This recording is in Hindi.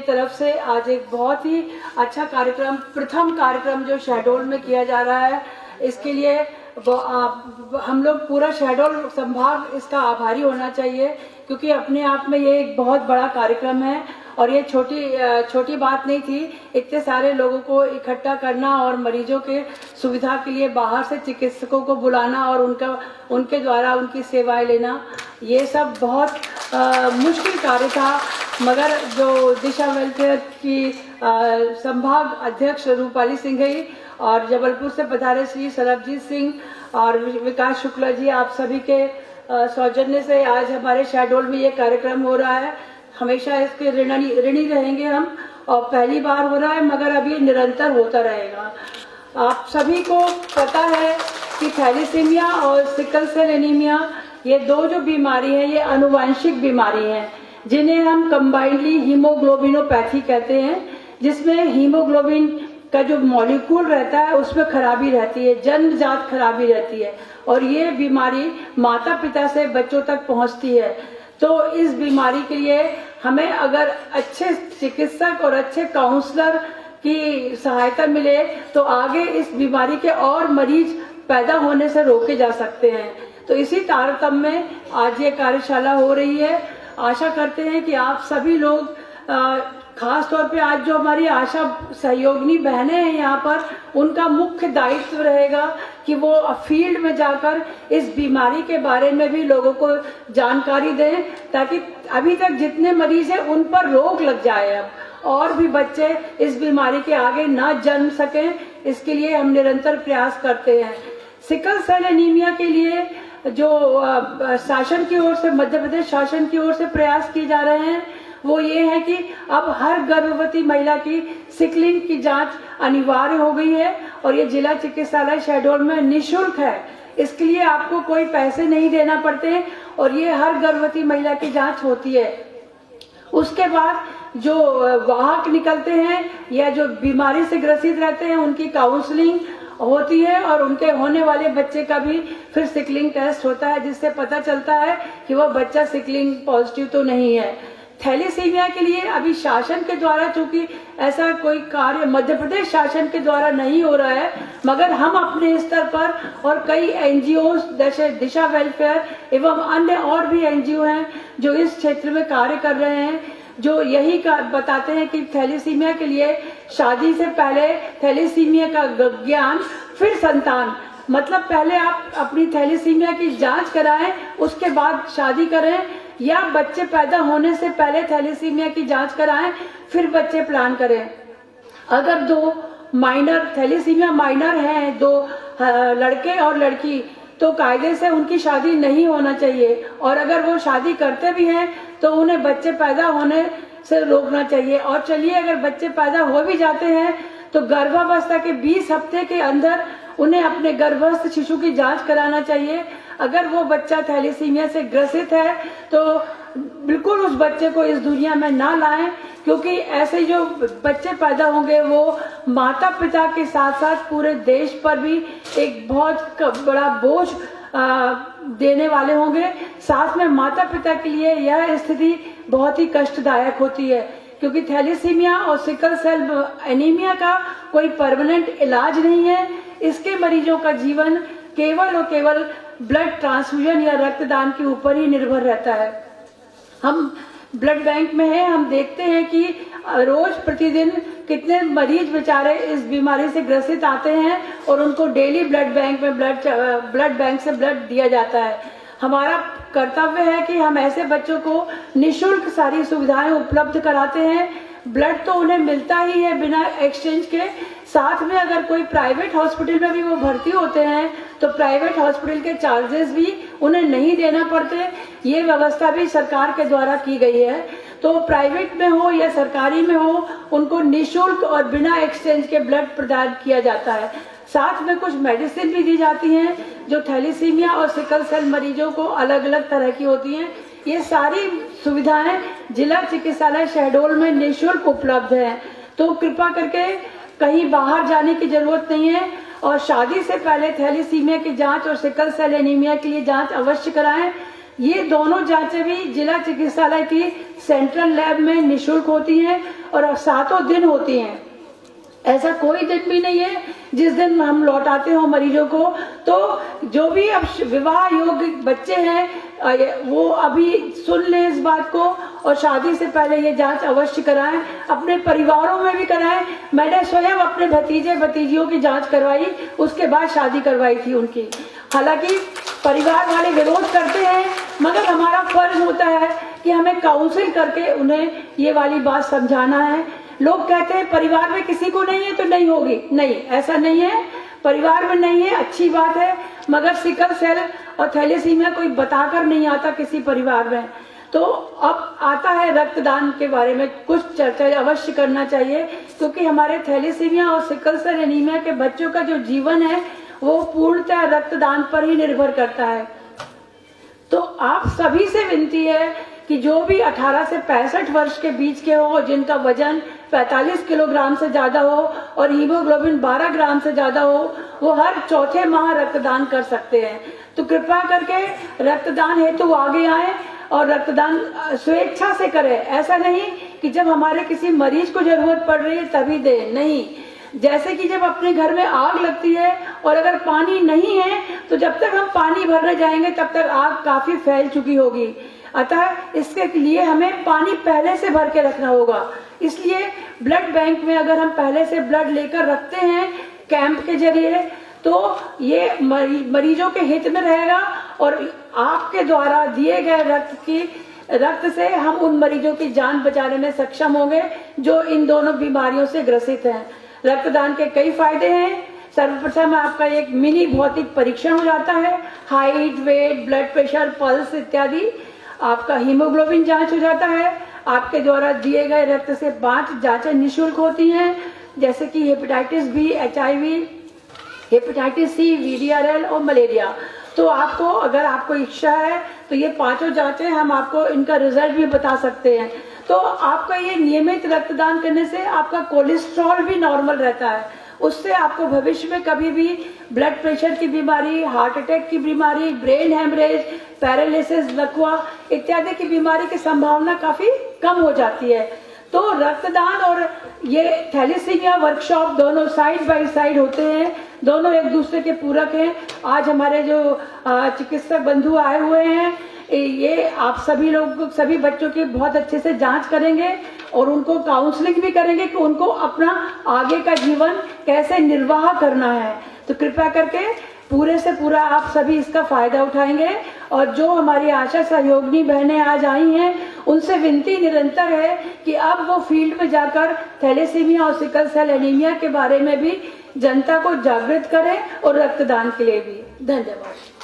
तरफ से आज एक बहुत ही अच्छा कार्यक्रम, प्रथम कार्यक्रम जो शहडोल में किया जा रहा है, इसके लिए हम लोग पूरा शहडोल संभाग इसका आभारी होना चाहिए, क्योंकि अपने आप में ये एक बहुत बड़ा कार्यक्रम है और ये छोटी बात नहीं थी। इतने सारे लोगों को इकट्ठा करना और मरीजों के सुविधा के लिए बाहर से चिकित्सकों को बुलाना और उनके द्वारा उनकी सेवाएं लेना, ये सब बहुत मुश्किल कार्य था। मगर जो दिशा वेलफेयर की संभाग अध्यक्ष रूपाली सिंघई और जबलपुर से पधारे श्री सरबजीत सिंह और विकास शुक्ला जी, आप सभी के सौजन्य से आज हमारे शहडोल में ये कार्यक्रम हो रहा है। हमेशा इसके ऋणी रहेंगे हम, और पहली बार हो रहा है मगर अब ये निरंतर होता रहेगा। आप सभी को पता है कि थैलीसीमिया और सिकल सेल एनीमिया, ये दो जो बीमारी है ये आनुवंशिक बीमारी है, जिन्हें हम कंबाइंडली हीमोग्लोबिनोपैथी कहते हैं, जिसमें हीमोग्लोबिन का जो मॉलिक्यूल रहता है उसमें खराबी रहती है, जन्मजात खराबी रहती है, और ये बीमारी माता पिता से बच्चों तक पहुंचती है। तो इस बीमारी के लिए हमें अगर अच्छे चिकित्सक और अच्छे काउंसलर की सहायता मिले तो आगे इस बीमारी के और मरीज पैदा होने से रोके जा सकते हैं। तो इसी तारतम्य में आज ये कार्यशाला हो रही है। आशा करते हैं कि आप सभी लोग, खास तौर पे आज जो हमारी आशा सहयोगिनी बहनें हैं यहाँ पर, उनका मुख्य दायित्व रहेगा कि वो फील्ड में जाकर इस बीमारी के बारे में भी लोगों को जानकारी दें, ताकि अभी तक जितने मरीज हैं उन पर रोक लग जाए अब, और भी बच्चे इस बीमारी के आगे ना जन्म सकें। इसके लिए हम निरंतर प्रयास करते हैं। सिकल सेल एनीमिया के लिए जो शासन की ओर से, मध्य प्रदेश शासन की ओर से प्रयास किए जा रहे हैं वो ये है कि अब हर गर्भवती महिला की सिकलिंग की जांच अनिवार्य हो गई है, और ये जिला चिकित्सालय शहडोल में निःशुल्क है। इसके लिए आपको कोई पैसे नहीं देना पड़ते और ये हर गर्भवती महिला की जांच होती है। उसके बाद जो वाहक निकलते हैं या जो बीमारी से ग्रसित रहते हैं उनकी काउंसलिंग होती है, और उनके होने वाले बच्चे का भी फिर सिकलिंग टेस्ट होता है, जिससे पता चलता है कि वह बच्चा सिकलिंग पॉजिटिव तो नहीं है। थैलीसीमिया के लिए अभी शासन के द्वारा, चूंकि ऐसा कोई कार्य मध्य प्रदेश शासन के द्वारा नहीं हो रहा है, मगर हम अपने स्तर पर और कई एनजीओ जैसे दिशा वेलफेयर एवं अन्य और भी एनजीओ हैं जो इस क्षेत्र में कार्य कर रहे हैं, जो यही बताते हैं कि थैलीसीमिया के लिए शादी से पहले थैलीसीमिया का ज्ञान, फिर संतान, मतलब पहले आप अपनी थैलीसीमिया की जांच कराएं, उसके बाद शादी करें, या बच्चे पैदा होने से पहले थैलीसीमिया की जांच कराएं, फिर बच्चे प्लान करें। अगर दो माइनर थैलीसीमिया माइनर हैं, दो लड़के और लड़की, तो कायदे से उनकी शादी नहीं होना चाहिए, और अगर वो शादी करते भी हैं तो उन्हें बच्चे पैदा होने से रोकना चाहिए। और चलिए अगर बच्चे पैदा हो भी जाते हैं तो गर्भावस्था के 20 हफ्ते के अंदर उन्हें अपने गर्भस्थ शिशु की जांच कराना चाहिए। अगर वो बच्चा थैलीसीमिया से ग्रसित है तो बिल्कुल उस बच्चे को इस दुनिया में ना लाएं, क्योंकि ऐसे जो बच्चे पैदा होंगे वो माता पिता के साथ साथ पूरे देश पर भी एक बहुत बड़ा बोझ देने वाले होंगे। साथ में माता पिता के लिए यह स्थिति बहुत ही कष्टदायक होती है, क्योंकि थैलीसीमिया और सिकल सेल एनीमिया का कोई परमानेंट इलाज नहीं है। इसके मरीजों का जीवन केवल और केवल ब्लड ट्रांसफ्यूजन या रक्तदान के ऊपर ही निर्भर रहता है। हम ब्लड बैंक में हैं, हम देखते हैं कि रोज प्रतिदिन कितने मरीज बेचारे इस बीमारी से ग्रसित आते हैं और उनको डेली ब्लड बैंक में ब्लड बैंक से ब्लड दिया जाता है। हमारा कर्तव्य है कि हम ऐसे बच्चों को निःशुल्क सारी सुविधाएं उपलब्ध कराते हैं। ब्लड तो उन्हें मिलता ही है बिना एक्सचेंज के, साथ में अगर कोई प्राइवेट हॉस्पिटल में भी वो भर्ती होते हैं तो प्राइवेट हॉस्पिटल के चार्जेस भी उन्हें नहीं देना पड़ते। ये व्यवस्था भी सरकार के द्वारा की गई है। तो प्राइवेट में हो या सरकारी में हो, उनको निःशुल्क और बिना एक्सचेंज के ब्लड प्रदान किया जाता है। साथ में कुछ मेडिसिन भी दी जाती हैं जो थैलीसीमिया और सिकल सेल मरीजों को अलग अलग तरह की होती हैं। ये सारी सुविधाएं जिला चिकित्सालय शहडोल में निःशुल्क उपलब्ध हैं। तो कृपा करके कहीं बाहर जाने की जरूरत नहीं है, और शादी से पहले थैलीसीमिया की जांच और सिकल सेल एनीमिया के लिए जांच अवश्य कराएं। ये दोनों जांचें भी जिला चिकित्सालय की सेंट्रल लैब में निःशुल्क होती हैं और 7 दिन होती हैं। ऐसा कोई दिन भी नहीं है जिस दिन हम लौटाते हो मरीजों को। तो जो भी अब विवाह योग्य बच्चे हैं वो अभी सुन लें इस बात को और शादी से पहले ये जांच अवश्य कराएं, अपने परिवारों में भी कराएं। मैंने स्वयं अपने भतीजे भतीजियों की जांच करवाई, उसके बाद शादी करवाई थी उनकी। हालांकि परिवार वाले विरोध करते हैं, मगर हमारा फर्ज होता है कि हमें काउंसिल करके उन्हें ये वाली बात समझाना है। लोग कहते हैं परिवार में किसी को नहीं है तो नहीं होगी, नहीं, ऐसा नहीं है। परिवार में नहीं है, अच्छी बात है, मगर सिकल सेल और थैलेसीमिया कोई बताकर नहीं आता किसी परिवार में। तो अब आता है रक्तदान के बारे में कुछ चर्चा अवश्य करना चाहिए, क्योंकि हमारे थैलेसीमिया और सिकल सेल एनीमिया के बच्चों का जो जीवन है वो पूर्णतः रक्तदान पर ही निर्भर करता है। तो आप सभी से विनती है कि जो भी 18 से 65 वर्ष के बीच के हो, जिनका वजन 45 किलोग्राम से ज्यादा हो और हीमोग्लोबिन 12 ग्राम से ज्यादा हो, वो हर चौथे माह रक्तदान कर सकते हैं। तो कृपया करके रक्तदान हेतु आगे आए और रक्तदान स्वेच्छा से करें। ऐसा नहीं कि जब हमारे किसी मरीज को जरूरत पड़ रही है तभी दें, नहीं। जैसे कि जब अपने घर में आग लगती है और अगर पानी नहीं है तो जब तक हम पानी भरने जाएंगे तब तक आग काफी फैल चुकी होगी। अतः इसके लिए हमें पानी पहले से भर के रखना होगा। इसलिए ब्लड बैंक में अगर हम पहले से ब्लड लेकर रखते हैं कैंप के जरिए, तो ये मरीजों के हित में रहेगा और आपके द्वारा दिए गए रक्त से हम उन मरीजों की जान बचाने में सक्षम होंगे जो इन दोनों बीमारियों से ग्रसित हैं। रक्तदान के कई फायदे हैं। सर्वप्रथम आपका एक मिनी भौतिक परीक्षण हो जाता है, height, weight, blood pressure, pulse इत्यादि। आपका हीमोग्लोबिन जांच हो जाता है। आपके द्वारा दिए गए रक्त से 5 जांचें निःशुल्क होती हैं, जैसे कि hepatitis B, HIV, hepatitis C, VDRL और मलेरिया। तो आपको अगर आपको इच्छा है तो ये 5 जांचें हम आपको इनका रिजल्ट भी बता सकते हैं। तो आपका ये नियमित रक्तदान करने से आपका कोलेस्ट्रॉल भी नॉर्मल रहता है। उससे आपको भविष्य में कभी भी ब्लड प्रेशर की बीमारी, हार्ट अटैक की बीमारी, ब्रेन हेमरेज, पैरालिसिस, लकवा इत्यादि की बीमारी की संभावना काफी कम हो जाती है। तो रक्तदान और ये थैलेसीमिया वर्कशॉप दोनों साइड बाय साइड होते हैं, दोनों एक दूसरे के पूरक हैं। आज हमारे जो चिकित्सक बंधु आए हुए हैं, ये आप सभी लोग सभी बच्चों की बहुत अच्छे से जांच करेंगे और उनको काउंसलिंग भी करेंगे कि उनको अपना आगे का जीवन कैसे निर्वाह करना है। तो कृपया करके पूरे से पूरा आप सभी इसका फायदा उठाएंगे। और जो हमारी आशा सहयोगिनी बहनें आज आई हैं, उनसे विनती निरंतर है कि अब वो फील्ड में जाकर थैलेसीमिया और सिकल सेल एनीमिया के बारे में भी जनता को जागृत करें और रक्तदान के लिए भी। धन्यवाद।